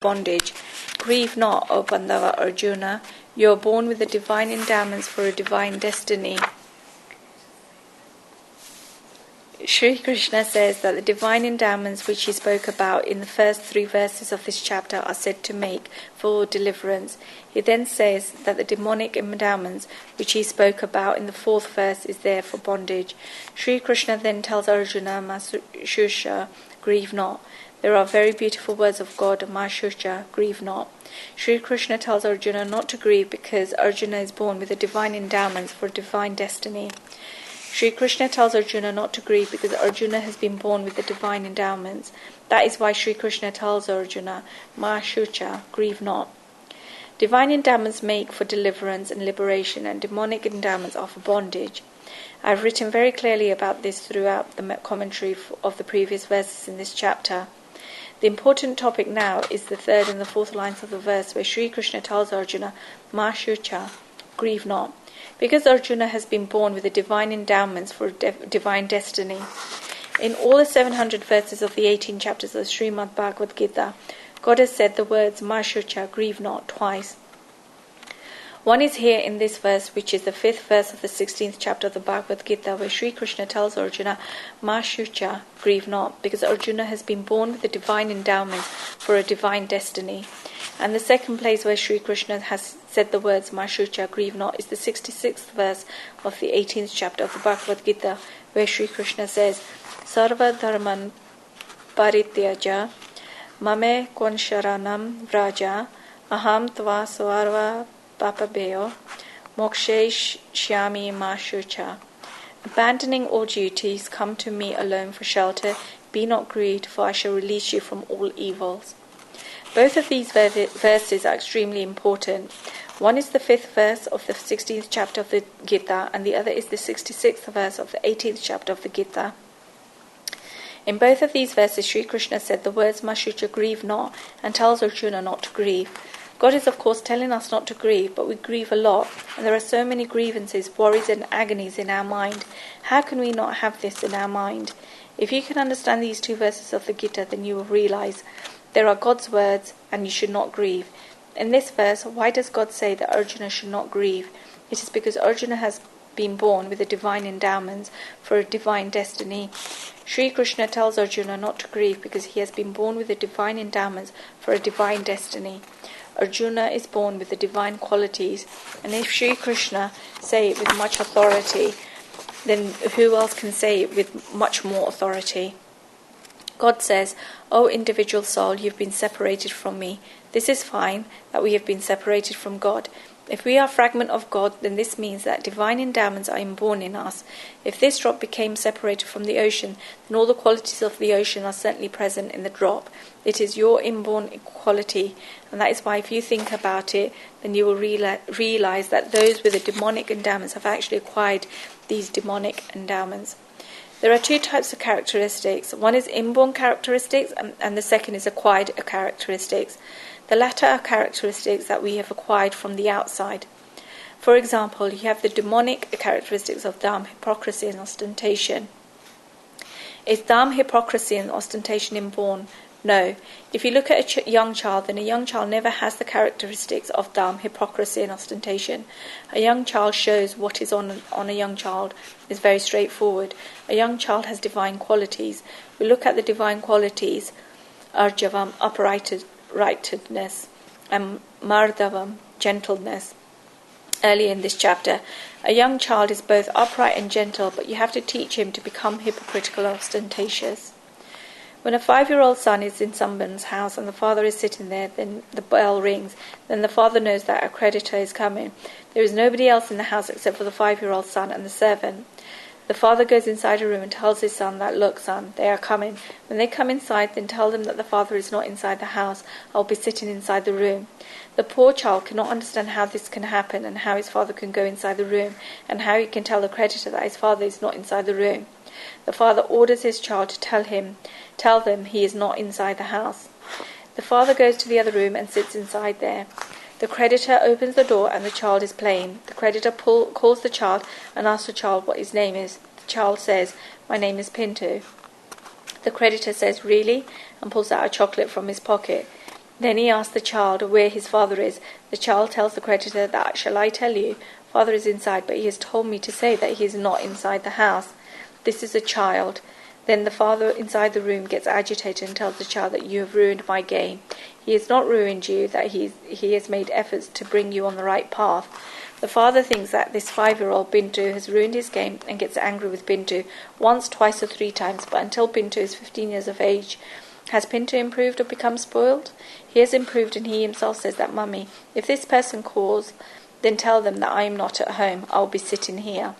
bondage. Grieve not, O Pāndava Arjuna, you are born with the divine endowments for a divine destiny. Sri Krishna says that the divine endowments which he spoke about in the first 3 verses of this chapter are said to make for deliverance. He then says that the demonic endowments which he spoke about in the 4th verse is there for bondage. Sri Krishna then tells Arjuna, Mahashusha, grieve not. There are very beautiful words of God, Mahashusha, grieve not. Sri Krishna tells Arjuna not to grieve because Arjuna is born with the divine endowments for a divine destiny. Sri Krishna tells Arjuna not to grieve because Arjuna has been born with the divine endowments. That is why Sri Krishna tells Arjuna, Mahashusha, grieve not. Divine endowments make for deliverance and liberation, and demonic endowments are for bondage. I have written very clearly about this throughout the commentary of the previous verses in this chapter. The important topic now is the 3rd and the 4th lines of the verse where Sri Krishna tells Arjuna, Mahashusha, grieve not. Because Arjuna has been born with the divine endowments for divine destiny. In all the 700 verses of the 18 chapters of Srimad Bhagavad Gita, God has said the words Mahashusha, grieve not, twice. One is here in this verse, which is the 5th verse of the 16th chapter of the Bhagavad Gita, where Sri Krishna tells Arjuna, Mahashusha, grieve not, because Arjuna has been born with the divine endowments for a divine destiny. And the second place where Sri Krishna has said the words Mahashusha, grieve not, is the 66th verse of the 18th chapter of the Bhagavad Gita, where Sri Krishna says, Sarva dharman parityaja mame konsharanam vraja aham tva svarva papabeo mokshe shyami mahashusha. Abandoning all duties, come to me alone for shelter. Be not grieved, for I shall release you from all evils. Both of these verses are extremely important. One is the 5th verse of the 16th chapter of the Gita, and the other is the 66th verse of the 18th chapter of the Gita. In both of these verses, Sri Krishna said the words Mahashusha, grieve not, and tells Arjuna not to grieve. God is of course telling us not to grieve, but we grieve a lot, and there are so many grievances, worries and agonies in our mind. How can we not have this in our mind? If you can understand these 2 verses of the Gita, then you will realize there are God's words, and you should not grieve. In this verse, why does God say that Arjuna should not grieve? It is because Arjuna has been born with the divine endowments for a divine destiny. Sri Krishna tells Arjuna not to grieve because he has been born with the divine endowments for a divine destiny. Arjuna is born with the divine qualities, and if Sri Krishna say it with much authority, then who else can say it with much more authority? God says, O individual soul, you've been separated from me. This is fine, that we have been separated from God. If we are a fragment of God, then this means that divine endowments are inborn in us. If this drop became separated from the ocean, then all the qualities of the ocean are certainly present in the drop. It is your inborn quality, and that is why if you think about it, then you will realize that those with the demonic endowments have actually acquired these demonic endowments. There are 2 types of characteristics. One is inborn characteristics, and the second is acquired characteristics. The latter are characteristics that we have acquired from the outside. For example, you have the demonic characteristics of dharma, hypocrisy and ostentation. Is dharma, hypocrisy and ostentation inborn? No. If you look at a young child, then a young child never has the characteristics of dharma, hypocrisy and ostentation. A young child shows what is on a young child is very straightforward. A young child has divine qualities. We look at the divine qualities, arjavam, uprightness, and mardavam, gentleness. Earlier in this chapter, a young child is both upright and gentle, but you have to teach him to become hypocritical or ostentatious. When a 5-year-old son is in someone's house and the father is sitting there, then the bell rings. Then the father knows that a creditor is coming. There is nobody else in the house except for the 5-year-old son and the servant. The father goes inside a room and tells his son that, look, son, they are coming. When they come inside, then tell them that the father is not inside the house. I'll be sitting inside the room. The poor child cannot understand how this can happen and how his father can go inside the room and how he can tell the creditor that his father is not inside the room. The father orders his child to tell them he is not inside the house. The father goes to the other room and sits inside there. The creditor opens the door and the child is playing. The creditor calls the child and asks the child what his name is. The child says, my name is Pinto. The creditor says, really? And pulls out a chocolate from his pocket. Then he asks the child where his father is. The child tells the creditor that, shall I tell you? Father is inside, but he has told me to say that he is not inside the house. This is a child. Then the father inside the room gets agitated and tells the child that you have ruined my game. He has not ruined you, that he has made efforts to bring you on the right path. The father thinks that this 5-year-old Bintu has ruined his game and gets angry with Bintu once, twice or 3 times, but until Bintu is 15 years of age. Has Bintu improved or become spoiled? He has improved, and he himself says that, Mummy, if this person calls, then tell them that I am not at home. I will be sitting here.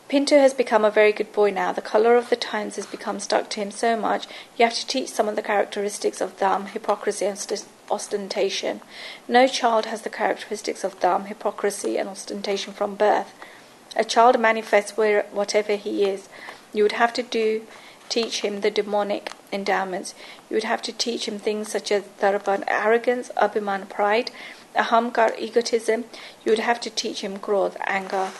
Pinto has become a very good boy now. The colour of the times has become stuck to him so much, you have to teach some of the characteristics of dham, hypocrisy and ostentation. No child has the characteristics of dham, hypocrisy and ostentation from birth. A child manifests whatever he is. You would have to teach him the demonic endowments. You would have to teach him things such as dharpan, arrogance, abhiman, pride, ahamkar, egotism. You would have to teach him krodh, anger.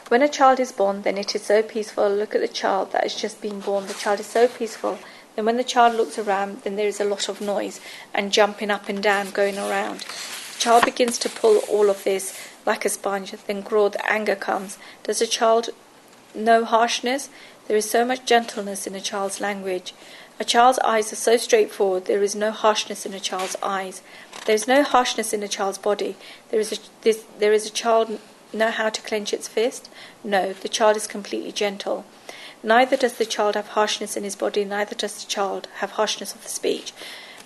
When a child is born, then it is so peaceful. Look at the child that has just been born. The child is so peaceful. Then when the child looks around, then there is a lot of noise and jumping up and down, going around. The child begins to pull all of this like a sponge. Then krodh, anger comes. Does a child know harshness? There is so much gentleness in a child's language. A child's eyes are so straightforward. There is no harshness in a child's eyes. There is no harshness in a child's body. There is a child know how to clench its fist? No, the child is completely gentle. Neither does the child have harshness in his body, neither does the child have harshness of the speech.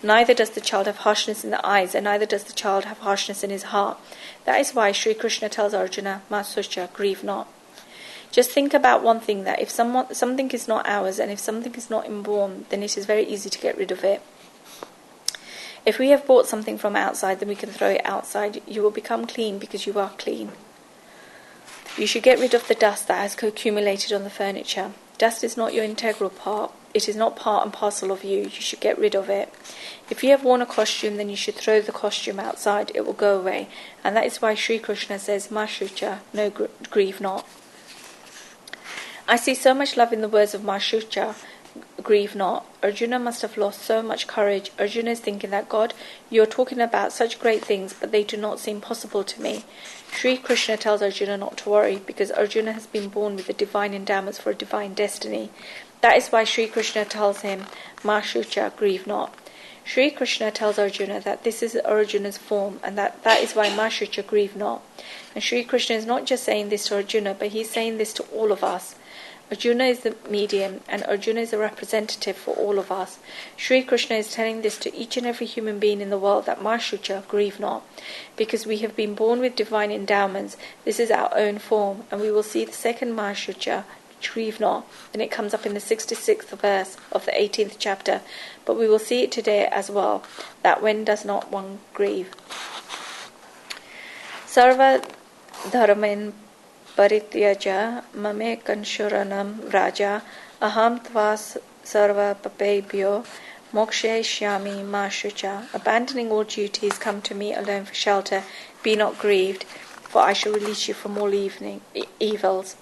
Neither does the child have harshness in the eyes, and neither does the child have harshness in his heart. That is why Sri Krishna tells Arjuna, Ma sucha, grieve not. Just think about one thing, that if something is not ours, and if something is not inborn, then it is very easy to get rid of it. If we have bought something from outside, then we can throw it outside. You will become clean because you are clean. You should get rid of the dust that has accumulated on the furniture. Dust is not your integral part. It is not part and parcel of you. You should get rid of it. If you have worn a costume, then you should throw the costume outside. It will go away. And that is why Sri Krishna says, Ma shucha, no grieve not. I see so much love in the words of Ma shucha, grieve not. Arjuna must have lost so much courage. Arjuna is thinking that, God, you are talking about such great things, but they do not seem possible to me. Sri Krishna tells Arjuna not to worry, because Arjuna has been born with the divine endowments for a divine destiny. That is why Sri Krishna tells him, Ma shucha, grieve not. Sri Krishna tells Arjuna that this is Arjuna's form, and that is why Ma shucha, grieve not. And Sri Krishna is not just saying this to Arjuna, but he is saying this to all of us. Arjuna is the medium, and Arjuna is a representative for all of us. Sri Krishna is telling this to each and every human being in the world, that Ma shucha, grieve not. Because we have been born with divine endowments, this is our own form, and we will see the second Ma shucha, grieve not, and it comes up in the 66th verse of the 18th chapter, but we will see it today as well, that when does not one grieve. Sarva dharmen parityaja mame kanshuranam raja aham tvas sarva papebhyo mokshe shyami ma shucha. Abandoning all duties, come to me alone for shelter. Be not grieved, for I shall release you from all evils.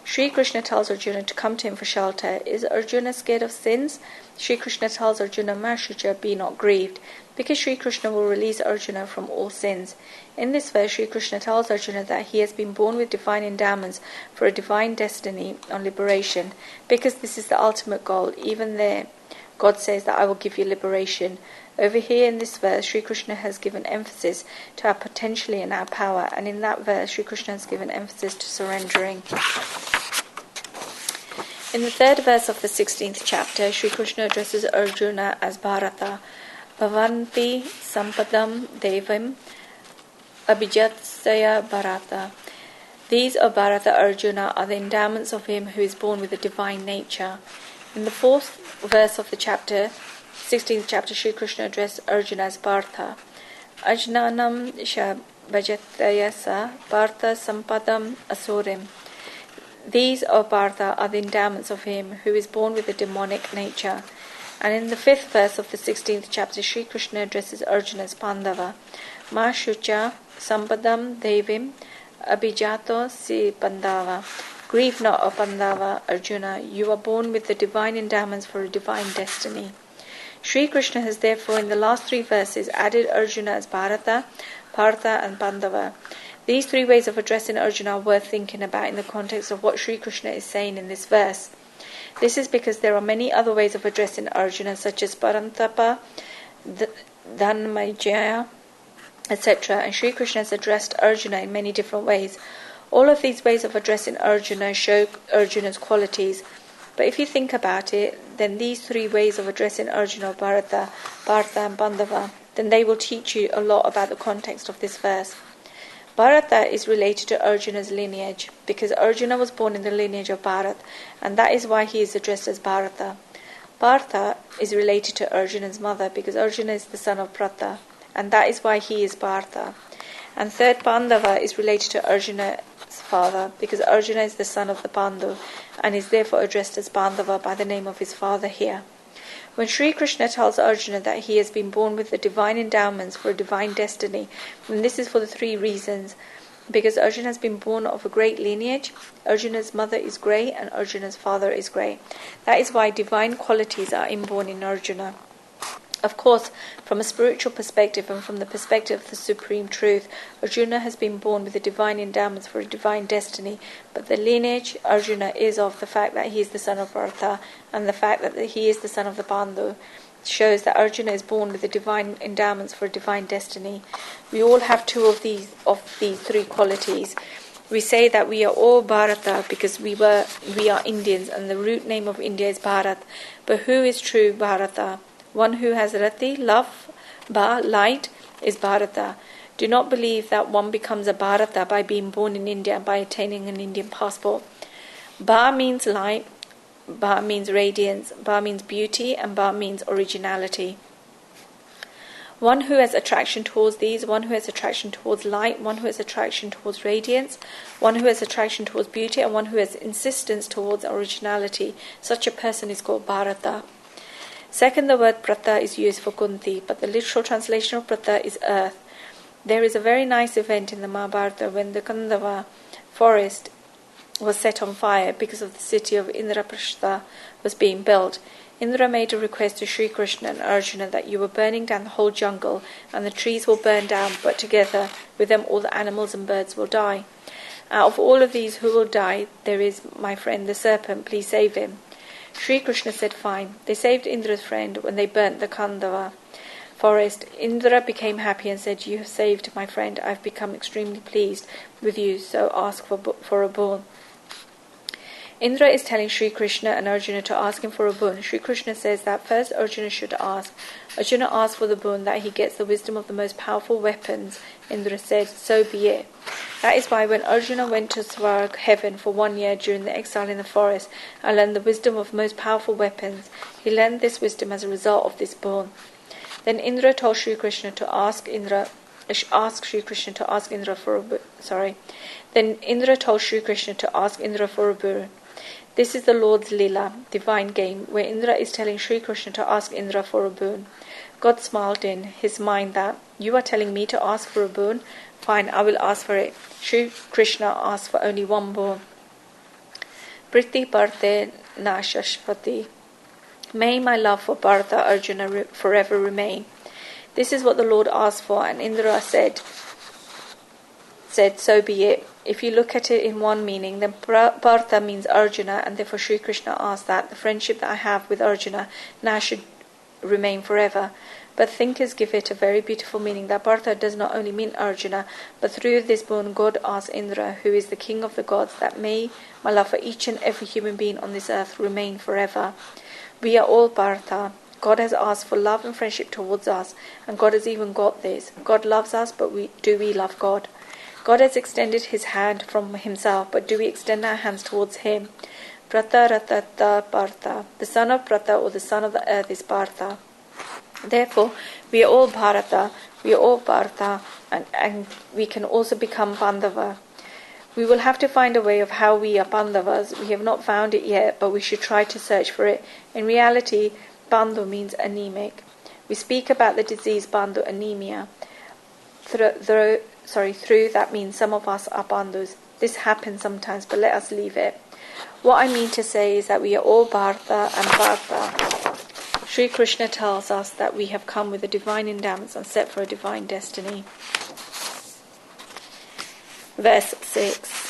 Sri Krishna tells Arjuna to come to him for shelter. Is Arjuna scared of sins? Sri Krishna tells Arjuna, Ma shucha, be not grieved, because Sri Krishna will release Arjuna from all sins. In this verse, Sri Krishna tells Arjuna that he has been born with divine endowments for a divine destiny on liberation, because this is the ultimate goal. Even there, God says that I will give you liberation. Over here in this verse, Sri Krishna has given emphasis to our potentially and our power, and in that verse, Sri Krishna has given emphasis to surrendering. In the 3rd verse of the 16th chapter, Sri Krishna addresses Arjuna as Bharata. Bhavanti sampadam devim abhijatsaya Bharata. These, O Bharata Arjuna, are the endowments of him who is born with a divine nature. In the 4th verse of the 16th chapter, Sri Krishna addressed Arjuna as Partha. Ajnanam shabhajatayasa Partha sampadam asurim. These, O Partha, are the endowments of him who is born with a demonic nature. And in the 5th verse of the 16th chapter, Sri Krishna addresses Arjuna as Pāndava. Ma shucha sampadam devim abhijato si Pāndava. Grieve not, O Pāndava, Arjuna, you are born with the divine endowments for a divine destiny. Sri Krishna has therefore in the last 3 verses added Arjuna as Bharata, Partha and Pāndava. These 3 ways of addressing Arjuna are worth thinking about in the context of what Sri Krishna is saying in this verse. This is because there are many other ways of addressing Arjuna, such as Parantapa, Dhanmajaya, etc. And Sri Krishna has addressed Arjuna in many different ways. All of these ways of addressing Arjuna show Arjuna's qualities. But if you think about it, then these 3 ways of addressing Arjuna, Bharata, Partha and Pāndava, then they will teach you a lot about the context of this verse. Bharata is related to Arjuna's lineage, because Arjuna was born in the lineage of Bharat, and that is why he is addressed as Bharata. Partha is related to Arjuna's mother, because Arjuna is the son of Pratha, and that is why he is Partha. And third, Pāndava is related to Arjuna's father, because Arjuna is the son of the Pandu, and is therefore addressed as Pāndava by the name of his father here. When Sri Krishna tells Arjuna that he has been born with the divine endowments for a divine destiny, then this is for the 3 reasons. Because Arjuna has been born of a great lineage, Arjuna's mother is great, and Arjuna's father is great. That is why divine qualities are inborn in Arjuna. Of course, from a spiritual perspective and from the perspective of the supreme truth, Arjuna has been born with the divine endowments for a divine destiny, but the lineage Arjuna is of, the fact that he is the son of Partha and the fact that he is the son of the Pandu, shows that Arjuna is born with the divine endowments for a divine destiny. We all have 2 of these 3 qualities. We say that we are all Bharata because we are Indians, and the root name of India is Bharat. But who is true Bharata? One who has rati, love, light, is Bharata. Do not believe that one becomes a Bharata by being born in India and by attaining an Indian passport. Ba means light, Ba means radiance, Ba means beauty, and Ba means originality. One who has attraction towards these, one who has attraction towards light, one who has attraction towards radiance, one who has attraction towards beauty, and one who has insistence towards originality, such a person is called Bharata. Second, the word Pratha is used for Kunti, but the literal translation of Pratha is earth. There is a very nice event in the Mahabharata when the Pāndava forest was set on fire because of the city of Indraprastha was being built. Indra made a request to Sri Krishna and Arjuna that you were burning down the whole jungle and the trees will burn down, but together with them all the animals and birds will die. Out of all of these who will die, there is my friend the serpent, please save him. Sri Krishna said, fine. They saved Indra's friend when they burnt the Pāndava forest. Indra became happy and said, you have saved my friend. I have become extremely pleased with you, so ask for a boon. Indra is telling Sri Krishna and Arjuna to ask him for a boon. Sri Krishna says that first Arjuna should ask. Arjuna asked for the boon that he gets the wisdom of the most powerful weapons. Indra said, so be it. That is why when Arjuna went to Svarg heaven for 1 year during the exile in the forest and learned the wisdom of most powerful weapons, he learned this wisdom as a result of this boon. Then Indra told Sri Krishna to ask Sri Krishna to ask Indra for a boon. Then Indra told Sri Krishna to ask Indra for a boon. This is the Lord's Lila, divine game, where Indra is telling Sri Krishna to ask Indra for a boon. God smiled in his mind that, you are telling me to ask for a boon? Fine, I will ask for it. Sri Krishna asked for only 1 boon. Priti Bharte na Shashvati. May my love for Bharata Arjuna forever remain. This is what the Lord asked for, and Indra said, so be it. If you look at it in one meaning, then Bharata means Arjuna, and therefore Sri Krishna asked that the friendship that I have with Arjuna now should remain forever. But thinkers give it a very beautiful meaning that Bharata does not only mean Arjuna, but through this boon God asks Indra, who is the king of the gods, that may my love for each and every human being on this earth remain forever. We are all Bharata. God has asked for love and friendship towards us, and God has even got this. God loves us, but do we love God? God has extended his hand from himself, but do we extend our hands towards him? Prata Ratata Partha. The son of Prata, or the son of the earth, is Partha. Therefore, we are all Bharata, we are all Partha, and we can also become Pāndava. We will have to find a way of how we are Pāndavas. We have not found it yet, but we should try to search for it. In reality, Pandu means anemic. We speak about the disease Pandu anemia. Through that means some of us are Pandus. This happens sometimes, but let us leave it. What I mean to say is that we are all Bharata and Partha. Sri Krishna tells us that we have come with the divine endowments and set for a divine destiny. Verse 6.